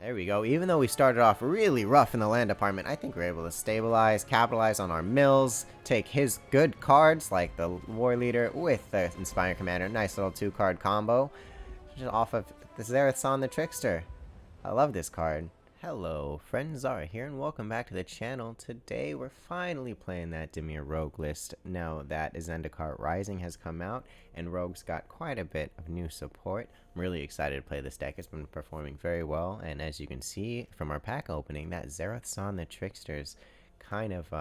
There we go. Even though we started off really rough in the land department, I think we're able to stabilize, capitalize on our mills, take his good cards like the War Leader with the Inspire Commander. Nice little 2-card combo. Just off of the Zendikar the Trickster. I love this card. Hello, friends, Zara here, and welcome back to the channel. Today, we're finally playing that Dimir Rogue list now that Zendikar Rising has come out, and Rogues got quite a bit of new support. I'm really excited to play this deck. It's been performing very well, and as you can see from our pack opening, that Zendikar the Trickster's kind of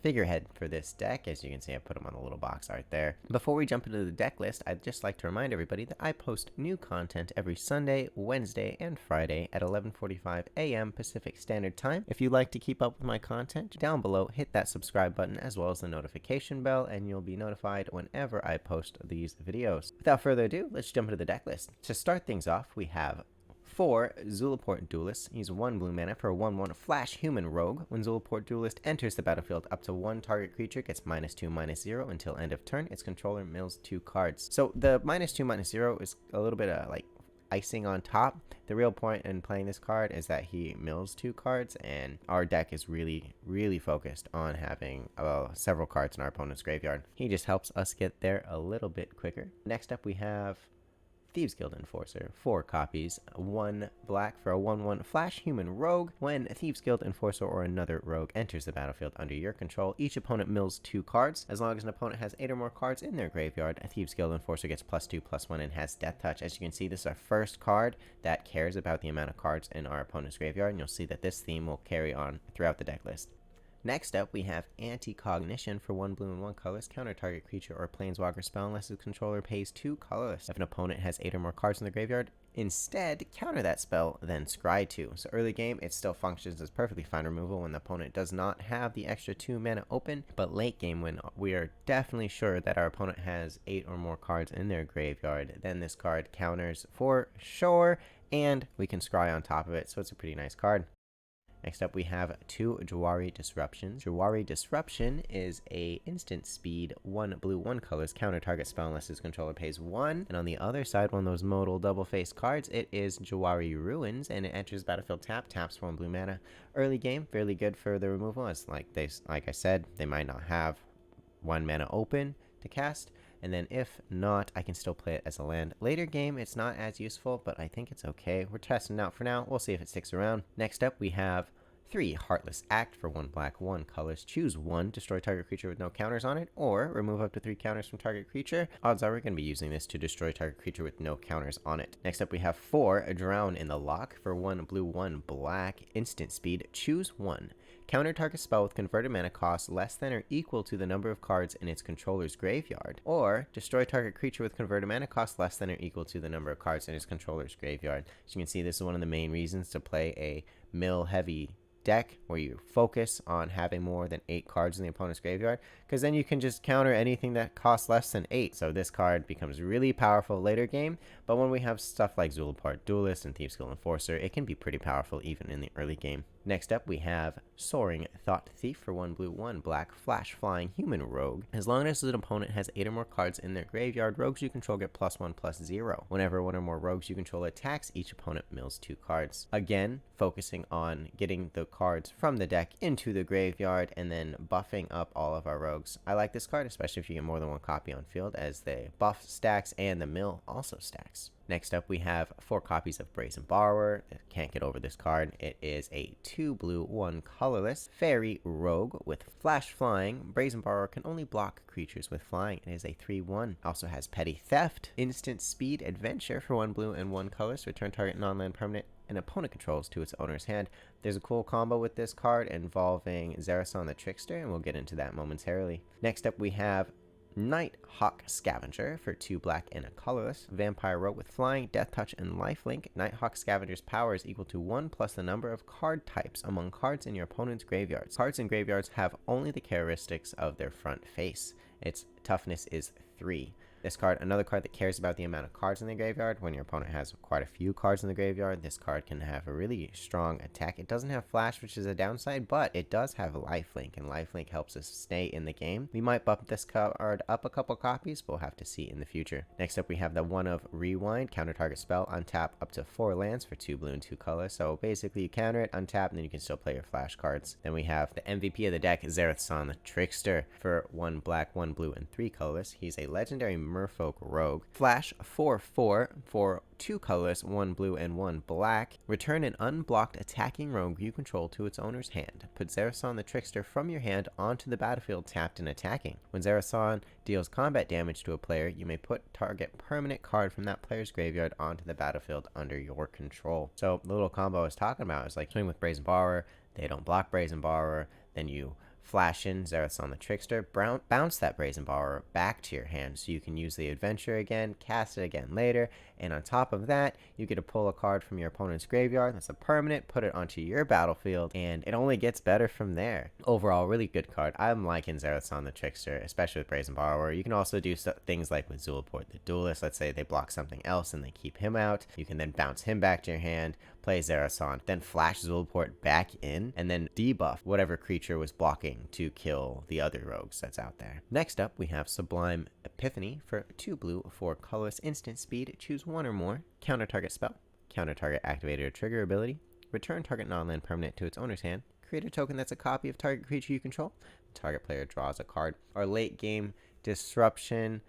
figurehead for this deck. As you can see, I put them on a little box art there. Before we jump into the deck list, I'd just like to remind everybody that I post new content every Sunday, Wednesday, and Friday at 11:45 a.m. Pacific Standard Time. If you'd like to keep up with my content, down below, hit that subscribe button as well as the notification bell, and you'll be notified whenever I post these videos. Without further ado, let's jump into the deck list. To start things off, we have 4 Zulaport Duelist. He's 1 blue mana for a 1/1 Flash Human Rogue. When Zulaport Duelist enters the battlefield, up to 1 target creature gets -2/-0 until end of turn. Its controller mills 2 cards. So the -2/-0 is a little bit of like icing on top. The real point in playing this card is that he mills 2 cards, and our deck is really focused on having several cards in our opponent's graveyard. He just helps us get there a little bit quicker. Next up, we have Thieves Guild Enforcer, 4 copies, 1 black for a 1/1 Flash Human Rogue. When a Thieves Guild Enforcer or another rogue enters the battlefield under your control, each opponent mills 2 cards. As long as an opponent has 8 or more cards in their graveyard, a Thieves Guild Enforcer gets +2/+1 and has Death Touch. As you can see, this is our first card that cares about the amount of cards in our opponent's graveyard, and you'll see that this theme will carry on throughout the deck list. Next up, we have Anti-Cognition for 1 blue and 1 colorless. Counter target creature or planeswalker spell unless its controller pays 2 colorless. If an opponent has 8 or more cards in the graveyard, instead counter that spell, then scry 2. So early game, it still functions as perfectly fine removal when the opponent does not have the extra 2 mana open, but late game, when we are definitely sure that our opponent has 8 or more cards in their graveyard, then this card counters for sure, and we can scry on top of it, so it's a pretty nice card. Next up, we have 2 Jawari Disruptions. Jawari Disruption is a instant speed 1 blue 1 colors counter target spell unless its controller pays 1. And on the other side, one of those modal double face cards, it is Jawari Ruins, and it enters battlefield taps for 1 blue mana. Early game, fairly good for the removal, as like I said, they might not have 1 mana open to cast. And then if not, I can still play it as a land. Later game, it's not as useful, but I think it's okay. We're testing it out for now. We'll see if it sticks around. Next up, we have 3 Heartless Act for 1 black 1 colors. Choose 1, destroy target creature with no counters on it, or remove up to 3 counters from target creature. Odds are we're going to be using this to destroy target creature with no counters on it. Next up, we have 4 Drown in the Lock for 1 blue 1 black instant speed. Choose 1. Counter target spell with converted mana cost less than or equal to the number of cards in its controller's graveyard, or destroy target creature with converted mana cost less than or equal to the number of cards in its controller's graveyard. As you can see, this is one of the main reasons to play a mill heavy deck where you focus on having more than 8 cards in the opponent's graveyard, because then you can just counter anything that costs less than 8. So this card becomes really powerful later game, but when we have stuff like Zulaport Duelist and Thieves Guild Enforcer, it can be pretty powerful even in the early game. Next up, we have Soaring Thought Thief for 1 blue 1 black Flash Flying Human Rogue. As long as an opponent has 8 or more cards in their graveyard, rogues you control get +1/+0. Whenever 1 or more rogues you control attacks, each opponent mills 2 cards. Again, focusing on getting the cards from the deck into the graveyard and then buffing up all of our rogues. I like this card, especially if you get more than 1 copy on field, as the buff stacks and the mill also stacks. Next up, we have 4 copies of Brazen Borrower. Can't get over this card. It is a 2 blue 1 colorless fairy rogue with flash flying. Brazen Borrower can only block creatures with flying. It is a 3/1. Also has Petty Theft, instant speed adventure for 1 blue and 1 colors. Return target non-land permanent an opponent controls to its owner's hand. There's a cool combo with this card involving Zendikar the Trickster, and we'll get into that momentarily. Next up, we have Nighthawk Scavenger for 2 black and a colorless. Vampire Rogue with flying, death touch, and lifelink. Nighthawk Scavenger's power is equal to 1 plus the number of card types among cards in your opponent's graveyards. Cards in graveyards have only the characteristics of their front face. Its toughness is 3. This card, another card that cares about the amount of cards in the graveyard. When your opponent has quite a few cards in the graveyard. This card can have a really strong attack. It doesn't have flash, which is a downside, but it does have lifelink, and lifelink helps us stay in the game. We might bump this card up a couple copies, but we'll have to see in the future. Next up, we have the one of Rewind. Counter target spell, untap up to 4 lands for 2 blue and 2 color. So basically you counter it, untap, and then you can still play your flash cards. Then we have the MVP of the deck, Zendikar the Trickster, for 1 black, 1 blue, and 3 colors. He's a legendary Merfolk Rogue. Flash 4/4 for 2 colors, 1 blue and 1 black. Return an unblocked attacking rogue you control to its owner's hand. Put Zendikar the Trickster from your hand onto the battlefield tapped and attacking. When Zendikar deals combat damage to a player, you may put target permanent card from that player's graveyard onto the battlefield under your control. So the little combo I was talking about is like swing with Brazen Borrower. They don't block Brazen Borrower. Then you flash in Zendikar the Trickster, bounce that Brazen Borrower back to your hand so you can use the adventure again, cast it again later, and on top of that, you get to pull a card from your opponent's graveyard that's a permanent, put it onto your battlefield, and it only gets better from there. Overall, really good card. I'm liking Zendikar the Trickster, especially with Brazen Borrower. You can also do things like with Zulaport the Duelist. Let's say they block something else and they keep him out. You can then bounce him back to your hand, play Zendikar, then flash Zulaport back in, and then debuff whatever creature was blocking to kill the other rogues that's out there. Next up, we have Sublime Epiphany for 2 blue, 4 colorless, instant speed. Choose 1 or more. Counter target spell. Counter target activated or trigger ability. Return target non-land permanent to its owner's hand. Create a token that's a copy of target creature you control. The target player draws a card. Our late game disruption,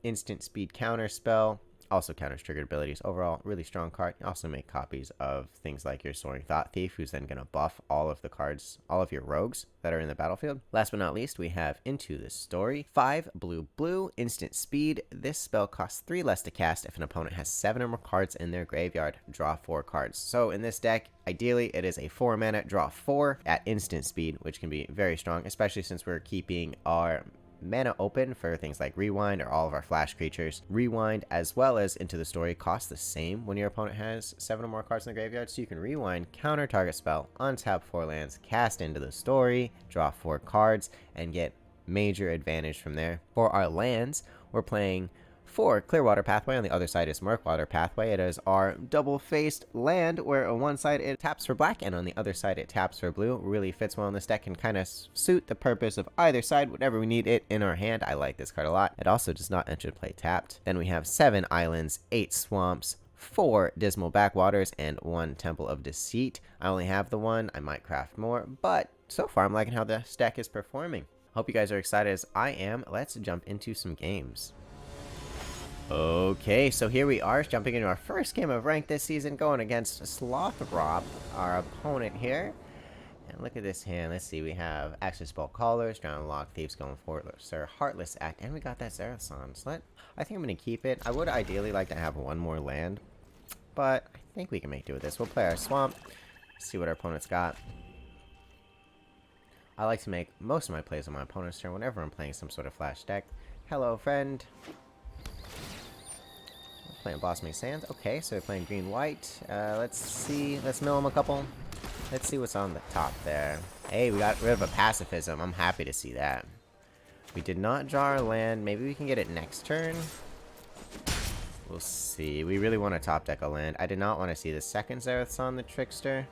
instant speed counter spell. Also counters triggered abilities. Overall, really strong card. You also make copies of things like your Soaring Thought Thief, who's then going to buff all of the cards, all of your rogues that are in the battlefield. Last but not least, we have Into the Story. 5 blue, instant speed. This spell costs 3 less to cast if an opponent has 7 or more cards in their graveyard. Draw 4 cards. So in this deck, ideally, it is a 4 mana, draw 4 at instant speed, which can be very strong, especially since we're keeping our mana open for things like Rewind or all of our flash creatures. Rewind as well as Into the Story cost the same when your opponent has 7 or more cards in the graveyard, so you can Rewind, counter target spell, untap 4 lands, cast Into the Story, draw 4 cards, and get major advantage from there. For our lands, we're playing 4 Clearwater Pathway. On the other side is Murkwater Pathway. It is our double-faced land where on one side it taps for black and on the other side it taps for blue. Really fits well in this deck and kind of suit the purpose of either side whenever we need it in our hand. I like this card a lot. It also does not enter play tapped. Then we have 7 islands, 8 swamps, 4 Dismal Backwaters, and 1 Temple of Deceit. I only have the 1. I might craft more, but so far I'm liking how this deck is performing. Hope you guys are excited as I am. Let's jump into some games. Okay, so here we are, jumping into our first game of rank this season, going against Slothrop, our opponent here. And look at this hand. Let's see, we have Access Spell Callers, Drown Lock, Thieves going forward, Sir, Heartless Act, and we got that Zendikar. So I think I'm going to keep it. I would ideally like to have 1 more land, but I think we can make do with this. We'll play our Swamp, see what our opponent's got. I like to make most of my plays on my opponent's turn whenever I'm playing some sort of flash deck. Hello, friend. Playing Blossoming Sands. Okay, so they're playing green-white. Let's see. Let's mill them a couple. Let's see what's on the top there. Hey, we got rid of a pacifism. I'm happy to see that. We did not draw our land. Maybe we can get it next turn. We'll see. We really want to top deck a land. I did not want to see the second Zendikar the Trickster.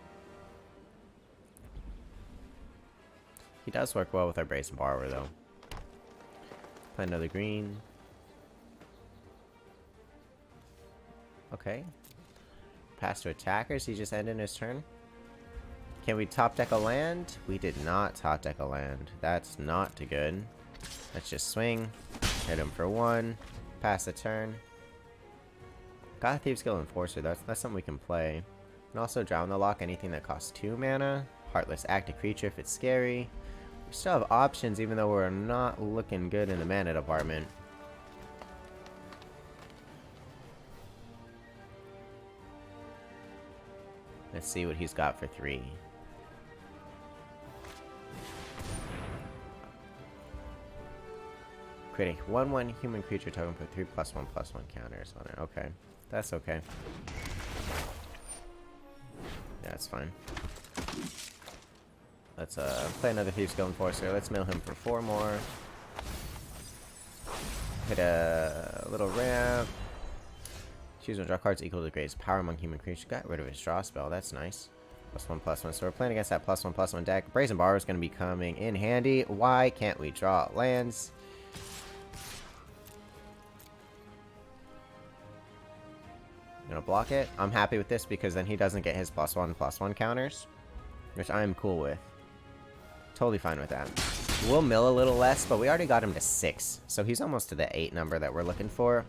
He does work well with our Brazen Borrower, though. Play another green. Okay. Pass to attackers. He just ended his turn. Can we top deck a land? We did not top deck a land. That's not too good. Let's just swing. Hit him for 1. Pass the turn. Got a Thieves Guild Enforcer. That's something we can play. And also Drown the Lock. Anything that costs 2 mana. Heartless Act a creature if it's scary. We still have options even though we're not looking good in the mana department. Let's see what he's got for 3. Create a 1/1 human creature token, put 3+1/+1 counters on it. Okay. That's okay. Yeah, that's fine. Let's play another Thieves Guild Enforcer. Let's mill him for 4 more. Hit a little ramp. Choose one draw cards equal to the greatest power among human creatures. Got rid of his draw spell. That's nice. +1/+1. So we're playing against that +1/+1 deck. Brazen Borrower is going to be coming in handy. Why can't we draw lands? Gonna block it. I'm happy with this because then he doesn't get his +1/+1 counters, which I'm cool with. Totally fine with that. We'll mill a little less, but we already got him to 6, so he's almost to the 8 number that we're looking for.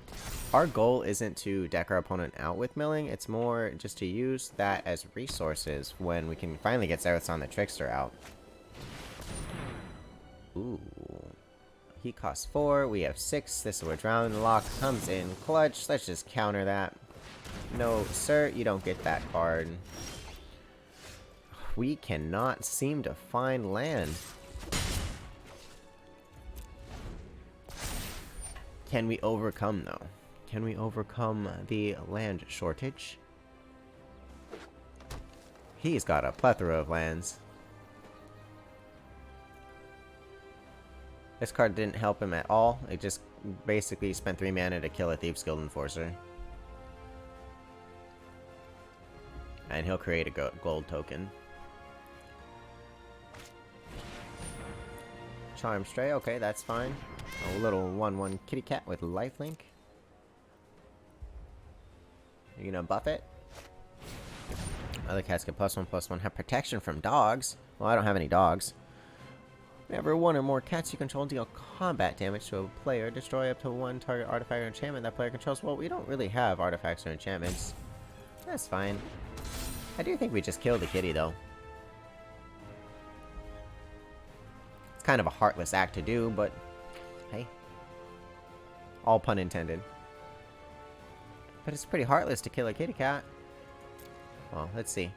Our goal isn't to deck our opponent out with milling, it's more just to use that as resources when we can finally get Zerathon the Trickster out. Ooh. He costs 4, we have 6, this is where Drowning Lock comes in clutch. Let's just counter that. No, sir, you don't get that card. We cannot seem to find land. Can we overcome, though? Can we overcome the land shortage? He's got a plethora of lands. This card didn't help him at all. It just basically spent 3 mana to kill a Thieves Guild Enforcer. And he'll create a gold token. Charm Stray, okay, that's fine. A little 1/1 kitty cat with lifelink. You gonna buff it? Other cats get +1/+1. Have protection from dogs. Well, I don't have any dogs. Whenever one or more cats you control deal combat damage to a player, destroy up to 1 target artifact or enchantment that player controls. Well, we don't really have artifacts or enchantments. That's fine. I do think we just killed the kitty, though. It's kind of a heartless act to do, but hey. All pun intended. But it's pretty heartless to kill a kitty cat. Well, let's see.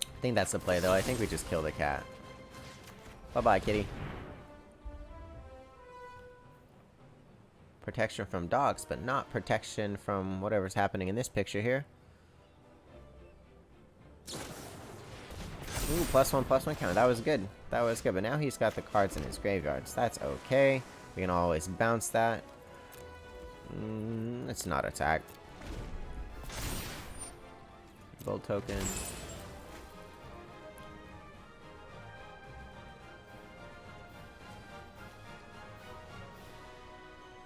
I think that's the play, though. I think we just kill the cat. Bye-bye, kitty. Protection from dogs, but not protection from whatever's happening in this picture here. Ooh, +1/+1 counter. That was good. That was good. But now he's got the cards in his graveyards. That's okay. We can always bounce that. Let's not attack. Gold token.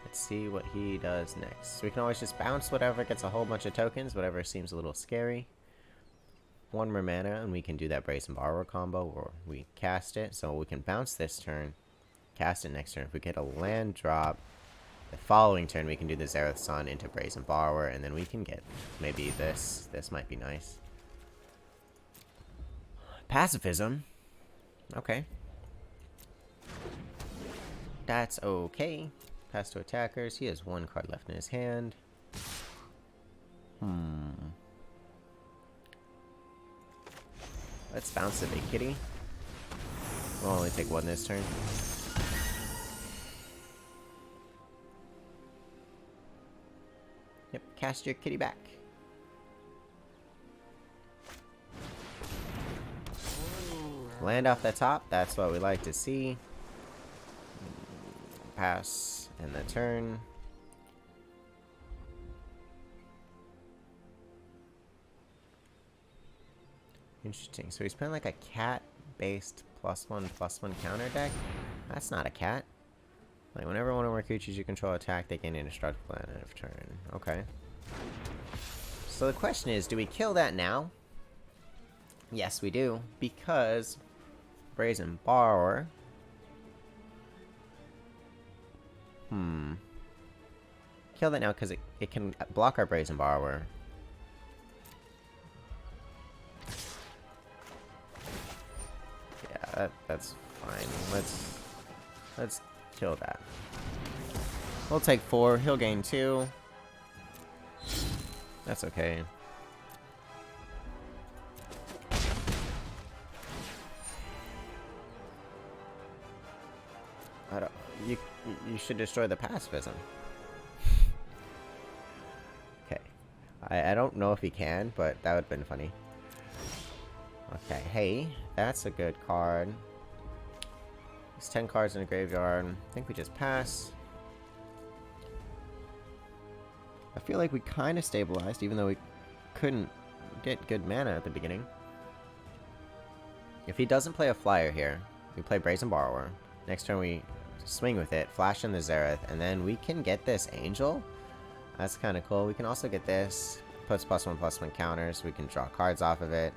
Let's see what he does next. So we can always just bounce whatever gets a whole bunch of tokens, whatever seems a little scary. 1 more mana, and we can do that Brazen Borrower combo where we cast it. So we can bounce this turn, cast it next turn. If we get a land drop, the following turn we can do the Zerathon into Brazen Borrower, and then we can get maybe this. This might be nice. Pacifism. Okay. That's okay. Pass to attackers. He has 1 card left in his hand. Let's bounce the big kitty. We'll only take 1 this turn. Yep, cast your kitty back. Land off the top, that's what we like to see. Pass in the turn. Interesting. So he's playing like a cat-based +1/+1 counter deck. That's not a cat. Like whenever one of our creatures you control attack, they gain indestructible at end of turn. Okay. So the question is, do we kill that now? Yes, we do, because Brazen Borrower. Kill that now because it can block our Brazen Borrower. Yeah, that's fine. Let's kill that. We'll take 4. He'll gain 2. That's okay. I don't. You should destroy the pacifism. Okay. I don't know if he can, but that would have been funny. Okay, hey, that's a good card. There's 10 cards in the graveyard. I think we just pass. I feel like we kind of stabilized, even though we couldn't get good mana at the beginning. If he doesn't play a flyer here, we play Brazen Borrower. Next turn we swing with it, flash in the Zereth, and then we can get this Angel. That's kind of cool. We can also get this. Puts +1/+1 counters. We can draw cards off of it.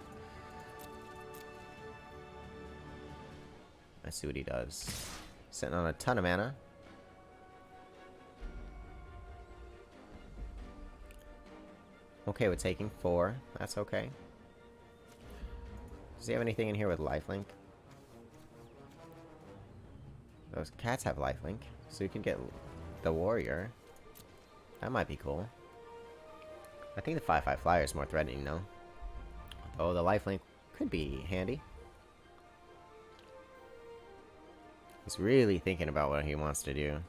Let's see what he does. Sitting on a ton of mana. Okay with taking 4. That's okay. Does he have anything in here with lifelink? Those cats have lifelink, so you can get the warrior. That might be cool. I think the 5/5 flyer is more threatening, though. Oh, the lifelink could be handy. He's really thinking about what he wants to do.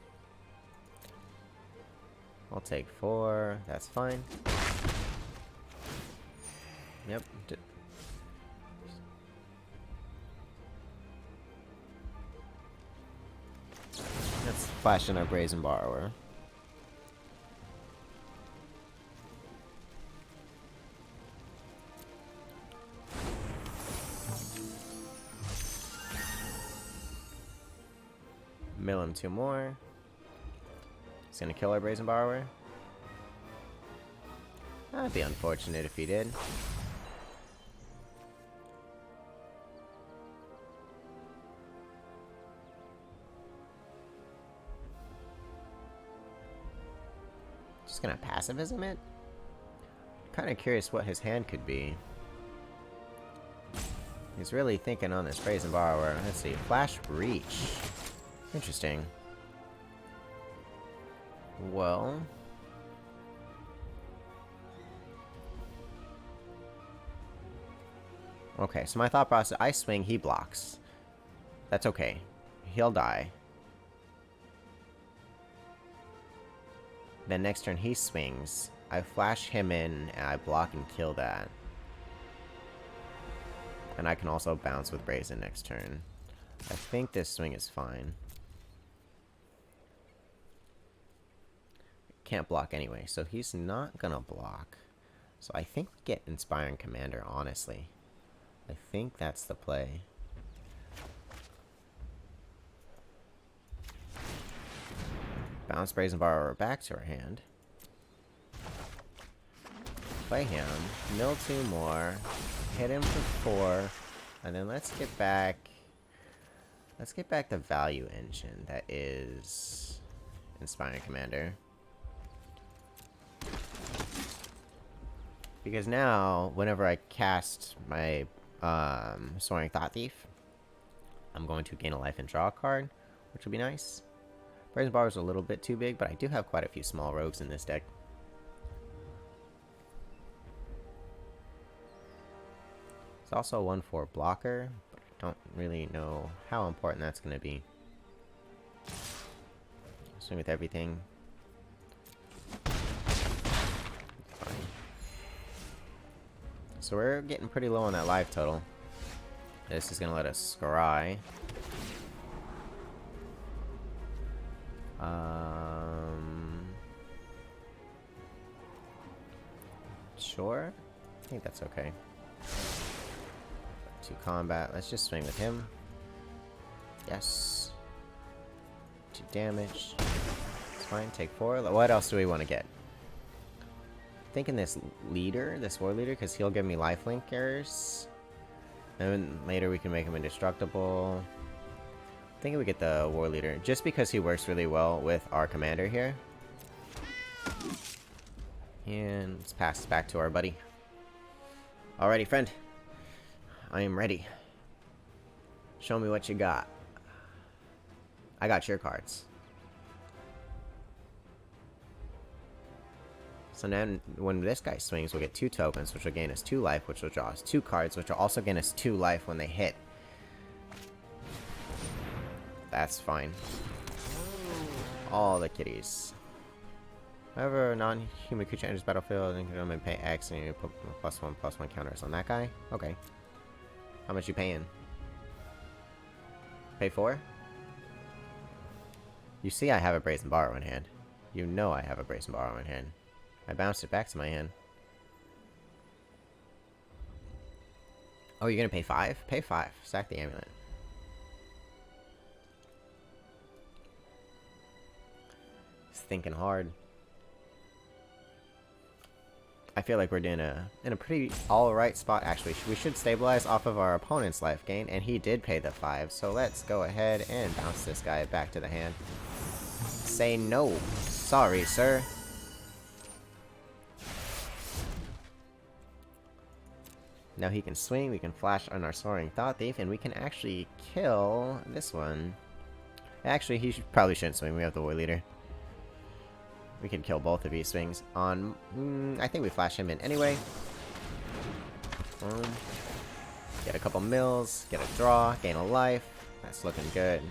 I'll take 4. That's fine. Yep. Let's flash in our Brazen Borrower. Mill him 2 more. He's gonna kill our Brazen Borrower. That'd be unfortunate if he did. Just gonna passivism it? Kinda curious what his hand could be. He's really thinking on this Brazen Borrower. Let's see. Flash Reach. Interesting. Well... okay, so my thought process, I swing, he blocks. That's okay. He'll die. Then next turn he swings. I flash him in, and I block and kill that. And I can also bounce with Brazen next turn. I think this swing is fine. Can't block anyway, so he's not gonna block. So I think we get Inspiring Commander, honestly. I think that's the play. Bounce Brazen Borrower back to our hand. Play him. Mill 2 more. Hit him for 4. And then let's get back... let's get back the value engine that is Inspiring Commander. Because now, whenever I cast my Soaring Thought Thief, I'm going to gain a life and draw a card, which will be nice. Brazen Borrower is a little bit too big, but I do have quite a few small rogues in this deck. It's also a 1/4 blocker, but I don't really know how important that's going to be. Swing with everything. Fine. So we're getting pretty low on that life total. This is going to let us scry. Sure. I think that's okay. 2 combat. Let's just swing with him. Yes. 2 damage. It's fine. Take 4. What else do we want to get? Thinking this leader, this war leader, because he'll give me lifelink errors. And then later we can make him indestructible. I think we get the war leader, just because he works really well with our commander here. And let's pass this back to our buddy. Alrighty, friend. I am ready. Show me what you got. I got your cards. So now, when this guy swings, we'll get 2 tokens, which will gain us 2 life, which will draw us 2 cards, which will also gain us 2 life when they hit. That's fine. All the kitties. However, non-human creature enters battlefield, and can pay X, and you put +1/+1 counters on that guy. Okay. How much you paying? Pay 4? You see I have a Brazen Borrower in hand. You know I have a Brazen Borrower in hand. I bounced it back to my hand. Oh, you're gonna pay 5? Pay 5. Sack the amulet. He's thinking hard. I feel like we're in a pretty alright spot, actually. We should stabilize off of our opponent's life gain, and he did pay the 5, so let's go ahead and bounce this guy back to the hand. Say no. Sorry, sir. Now he can swing, we can flash on our Soaring Thought Thief, and we can actually kill this one. Actually, he probably shouldn't swing, we have the War Leader. We can kill both of these swings on... I think we flash him in anyway. Get a couple mills, get a draw, gain a life. That's looking good.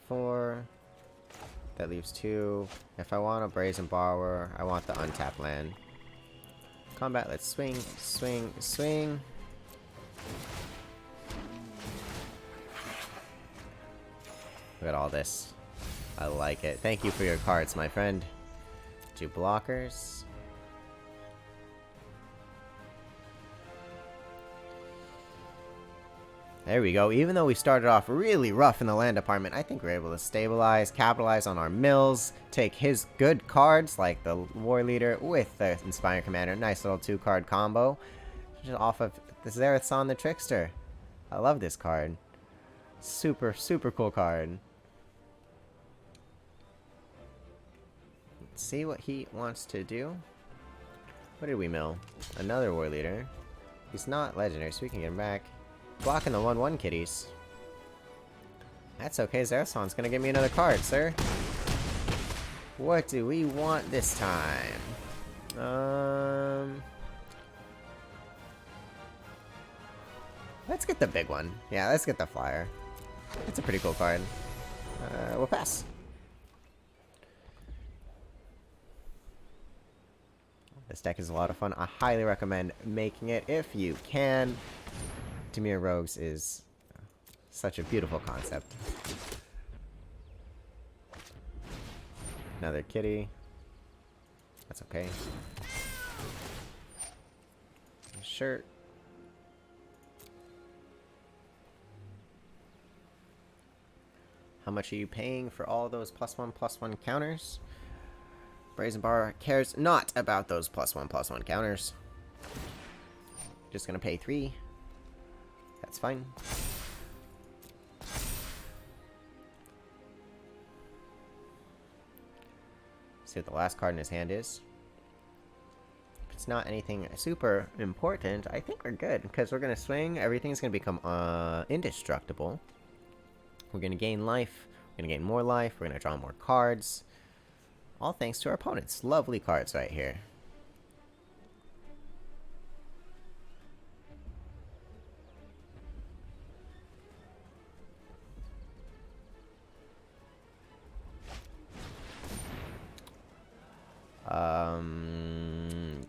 4. That leaves 2. If I want a Brazen Borrower, I want the untapped land. Combat, let's swing, swing, swing. Look at all this. I like it. Thank you for your cards, my friend. 2 blockers. There we go. Even though we started off really rough in the land department, I think we're able to stabilize, capitalize on our mills, take his good cards like the War Leader with the Inspiring Commander. Nice little 2-card combo. Just off of the Zendikar the Trickster. I love this card. Super, super cool card. Let's see what he wants to do. What did we mill? Another War Leader. He's not legendary, so we can get him back. Blocking the 1/1 kitties. That's okay, Zerasan's gonna give me another card, sir. What do we want this time? Let's get the big one. Yeah, let's get the flyer. That's a pretty cool card. We'll pass. This deck is a lot of fun. I highly recommend making it if you can. Dimir Rogues is such a beautiful concept. Another kitty. That's okay. Shirt. How much are you paying for all those +1/+1 counters? Brazen Bar cares not about those +1/+1 counters. Just gonna pay 3. That's fine. See what the last card in his hand is. If it's not anything super important, I think we're good, because we're gonna swing, everything's gonna become indestructible. We're gonna gain life, we're gonna gain more life, we're gonna draw more cards. All thanks to our opponents. Lovely cards right here.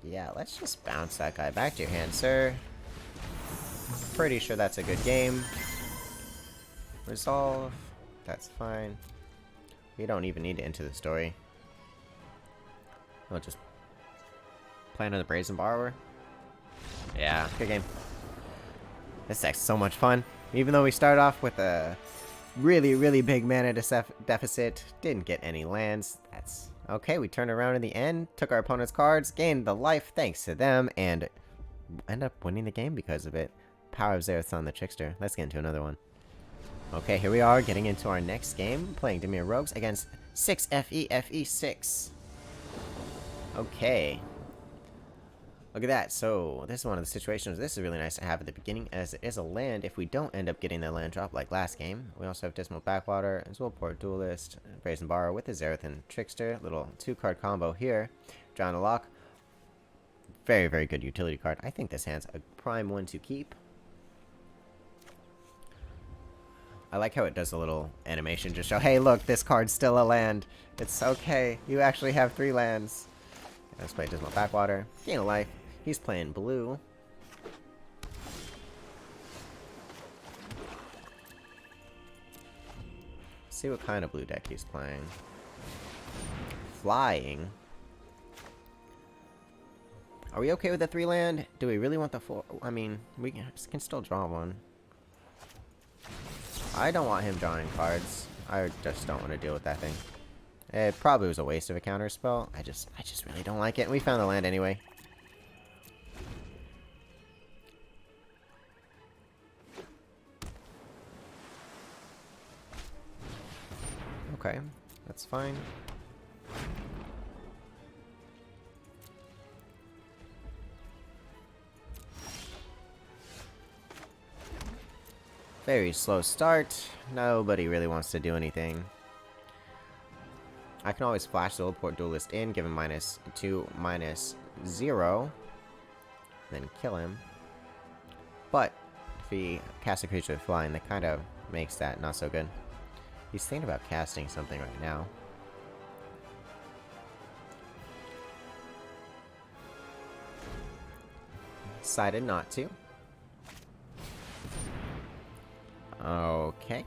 Yeah, let's just bounce that guy back to your hand, sir. Pretty sure that's a good game. Resolve. That's fine. We don't even need to enter the story. We'll just play another Brazen Borrower. Yeah, good game. This deck's so much fun. Even though we started off with a really, really big mana deficit, didn't get any lands. That's okay. We turned around in the end, took our opponent's cards, gained the life thanks to them, and end up winning the game because of it. Power of Zerasan the Trickster. Let's get into another one. Okay, here we are, getting into our next game, playing Dimir Rogues against 6FE6. Okay. Look at that. So, this is one of the situations. This is really nice to have at the beginning, as it is a land if we don't end up getting the land drop like last game. We also have Dismal Backwater, as well Port Duelist, Brazen Borrower with the Zerasan Trickster. Little 2-card combo here. Drawing a lock. Very, very good utility card. I think this hand's a prime one to keep. I like how it does a little animation just show, hey look, this card's still a land. It's okay. You actually have 3 lands. Let's play Dismal Backwater. Gain a life. He's playing blue. see what kind of blue deck he's playing. Flying. Are we okay with the 3 land? Do we really want the 4? I mean, we can still draw one. I don't want him drawing cards. I just don't want to deal with that thing. It probably was a waste of a counter spell. I just really don't like it. And we found the land anyway. Okay, that's fine. Very slow start. Nobody really wants to do anything. I can always flash the teleport duelist in, give him -2, -0, then kill him. But if he casts a creature with flying, that kind of makes that not so good. He's thinking about casting something right now. Decided not to. Okay.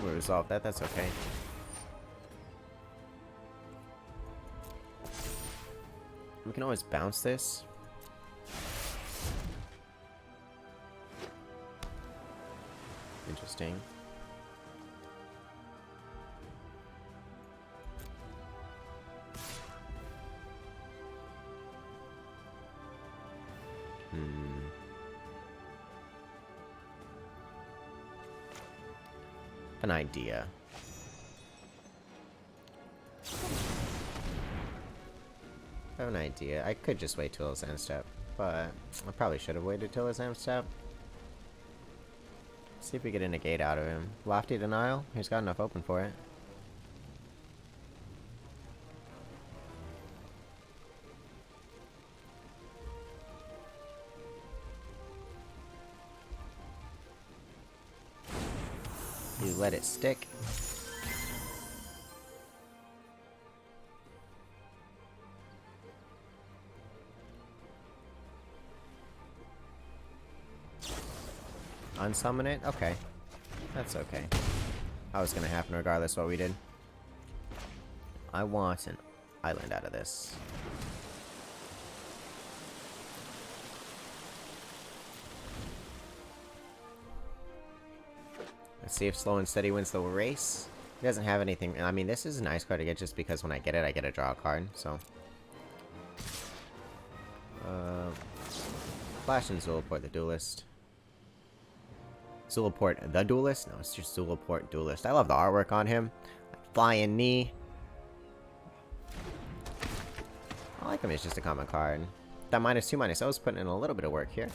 We'll resolve that, that's okay. We can always bounce this. Interesting. An idea. I have an idea. I could just wait till his end step, but I probably should have waited till his end step. See if we get a negate out of him. Lofty Denial? He's got enough open for it. You let it stick. Unsummon it? Okay. That's okay. That was gonna happen regardless what we did. I want an island out of this. Let's see if Slow and Steady wins the race. He doesn't have anything. I mean, this is a nice card to get just because when I get it, I get to draw a card, so. Flash and Zulaport the Duelist. Zulaport the Duelist? No, it's just Zulaport Duelist. I love the artwork on him. Like Flying Knee. I like him, it's just a common card. That -2/-0 is putting in a little bit of work here.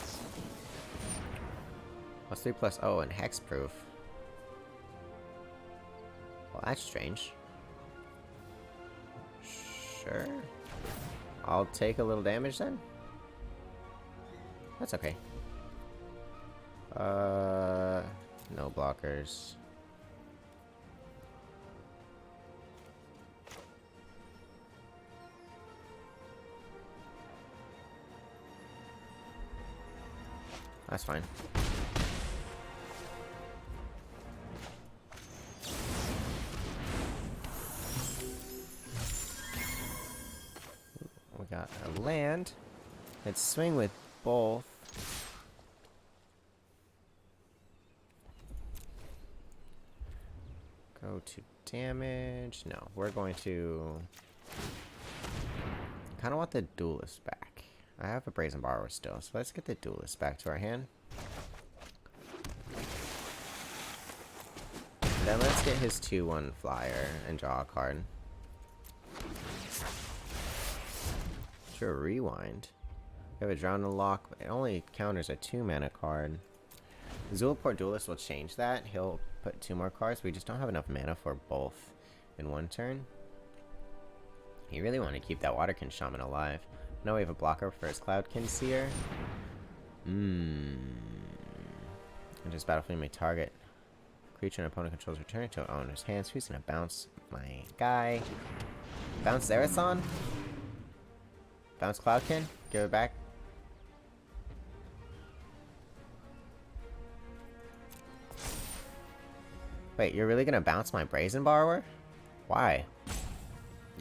+3/+0 and hexproof. Well, that's strange. Sure. I'll take a little damage then. That's okay. No blockers. That's fine. We got a land. Let's swing with both. Go to damage. No, we're going to kind of want the Duelist back. I have a Brazen Borrower still, so let's get the Duelist back to our hand. And then let's get his 2/1 flyer and draw a card. Sure, rewind. We have a Drown and Lock, but it only counters a 2-mana card. Zulaport Duelist will change that. He'll put 2 more cards. We just don't have enough mana for both in one turn. You really want to keep that Waterkin Shaman alive. Now we have a blocker for his Cloudkin Seer. And just battlefield may target creature an opponent controls return to owner's hands. Who's gonna bounce my guy? Bounce Zerathon? Bounce Cloudkin? Give it back. Wait, you're really gonna bounce my Brazen Borrower? Why?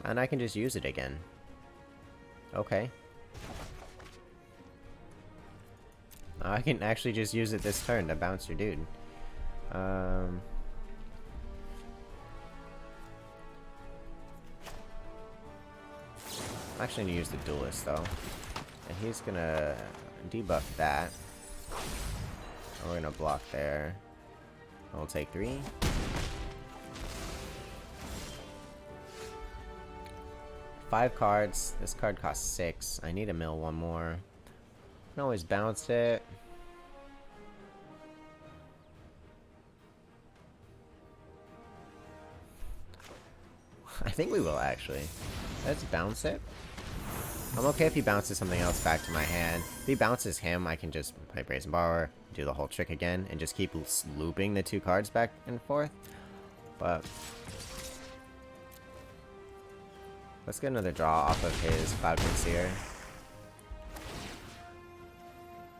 And I can just use it again. Okay. I can actually just use it this turn to bounce your dude. I'm actually gonna use the Duelist though. And he's gonna debuff that. And we're gonna block there. We'll take 3. Five cards. This card costs 6. I need to mill one more. I can always bounce it. I think we will actually. Let's bounce it. I'm okay if he bounces something else back to my hand. If he bounces him, I can just play Brazen Borrower, do the whole trick again, and just keep looping the 2 cards back and forth. But let's get another draw off of his Cloud Concealer.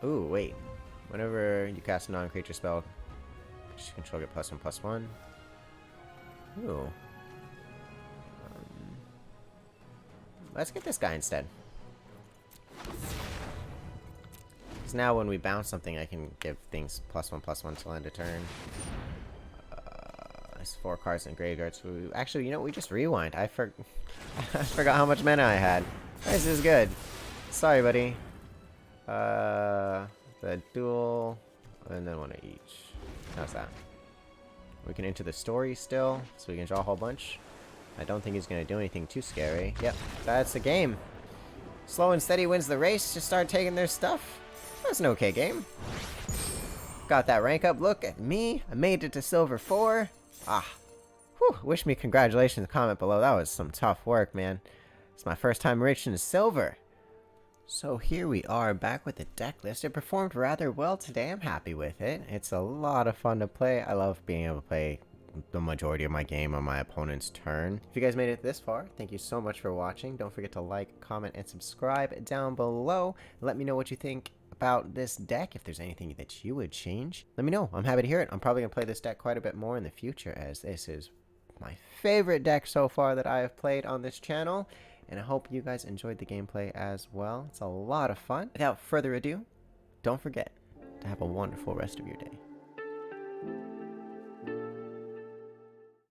Ooh, wait. Whenever you cast a non-creature spell, control get +1/+1. Ooh. Let's get this guy instead. Because now when we bounce something, I can give things +1/+1 till end of turn. There's 4 cards in graveyard. So actually, you know, we just rewind. I forgot how much mana I had. This is good. Sorry, buddy. The duel, and then one of each. How's that? We can enter the story still, so we can draw a whole bunch. I don't think he's gonna do anything too scary. Yep, that's the game. Slow and steady wins the race. Just start taking their stuff. That's an okay game. Got that rank up. Look at me. I made it to silver 4. Ah. Whew. Wish me congratulations. Comment below. That was some tough work, man. It's my first time reaching silver. So here we are back with the deck list. It performed rather well today. I'm happy with it. It's a lot of fun to play. I love being able to play the majority of my game on my opponent's turn. If you guys made it this far, thank you so much for watching. Don't forget to like, comment, and subscribe down below. Let me know what you think about this deck, if there's anything that you would change. Let me know. I'm happy to hear it. I'm probably going to play this deck quite a bit more in the future, as this is my favorite deck so far that I have played on this channel. And I hope you guys enjoyed the gameplay as well. It's a lot of fun. Without further ado, don't forget to have a wonderful rest of your day.